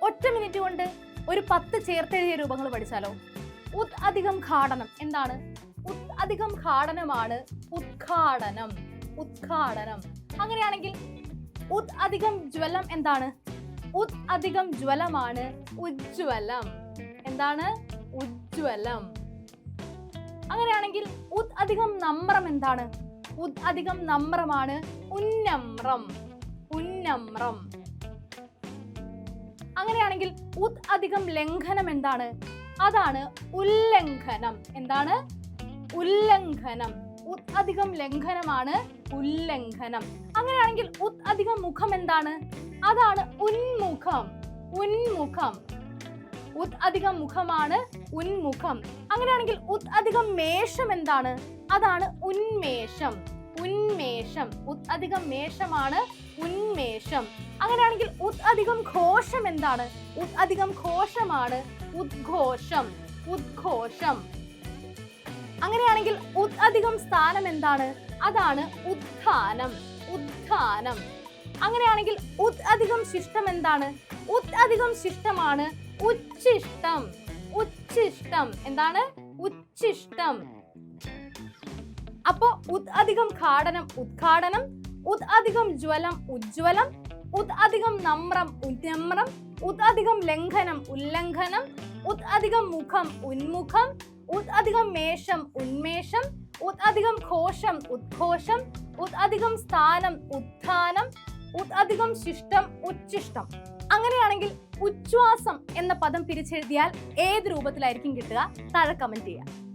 ഒറ്റ മിനിറ്റ് കൊണ്ട് ഒരു 10 ചേർത്തെഴുതിയ രൂപങ്ങൾ പഠിച്ചാലോ? ഉത് അധികം ഘാടനം എന്താണ്? ഉത് അധികം ഘാടനമാണ് ഉദ്ഘാടനം. ഉദ്ഘാടനം. അങ്ങനെയാണെങ്കിൽ ഉത് അധികം ജ്വലം എന്താണ്? ഉത് അധികം ജ്വലമാണ് ഉജ്ജ്വലം. എന്താണ്? ഉജ്ജ്വലം. അങ്ങനെയാണെങ്കിൽ ഉത് അധികം നമ്രം എന്താണ്? ഉത് അധികം നമ്രമാണ് ഉന്നമ്രം. ഉന്നമ്രം. അങ്ങനെയാണെങ്കിൽ ഉത് അധികം ലംഘനം എന്താണ്? അതാണ് ഉല്ലംഘനം. എന്താണ്? ഉല്ലംഘനം. ഉത് അധികം ലംഘനമാണ് ഉല്ലംഘനം. അങ്ങനെയാണെങ്കിൽ ഉത് അധികം മുഖം എന്താണ്? അതാണ് ഉന്മുഖം. ഉന്മുഖം. ഉത് അധികം മുഖമാണ് ഉന്മുഖം. അങ്ങനെയാണെങ്കിൽ ഉത് അധികം മേഷം എന്താണ്? അതാണ് ഉന്മേഷം. ഉന്മേഷം. ഉത് അധികം മേഷമാണ് ഉന്മേഷം. അങ്ങനെയാണെങ്കിൽ ഉത് അധികം ഘോഷം എന്താണ്? ഉത് അധികം ഘോഷമാണ് ഉദ്ഘോഷം. ഉദ്ഘോഷം. അങ്ങനെയാണെങ്കിൽ ഉത് അധികം സ്ഥാനം എന്താണ്? അതാണ് ഉത്ഥാനം. ഉത്ഥാനം. അങ്ങനെയാണെങ്കിൽ ഉത് അധികം ശിഷ്ടം എന്താണ്? ഉത് അധികം ശിഷ്ടമാണ് ഉച്ഛിഷ്ടം. ഉച്ഛിഷ്ടം. എന്താണ്? ഉച്ഛിഷ്ടം. അപ്പോ ഉത് അധികം ഘാടനം ഉദ്ഘാടനം, ഉത് അധികം ജ്വലം ഉജ്ജ്വലം, ഉത് അധികം നമ്രം ഉന്നമ്രം, ഉത് അധികം ലംഘനം ഉല്ലംഘനം, ഉത് അധികം മുഖം ഉന്മുഖം, ഉത് അധികം മേഷം ഉന്മേഷം, ഉത് അധികം ഘോഷം ഉദ്ഘോഷം, ഉത് അധികം സ്ഥാനം ഉത്ഥാനം, ഉത് അധികം ശിഷ്ടം ഉച്ഛിഷ്ടം. അങ്ങനെയാണെങ്കിൽ ഉച്ഛ്വാസം എന്ന പദം പിരിച്ചെഴുതിയാൽ ഏത് രൂപത്തിലായിരിക്കും കിട്ടുക? താഴെ കമന്റ് ചെയ്യാം.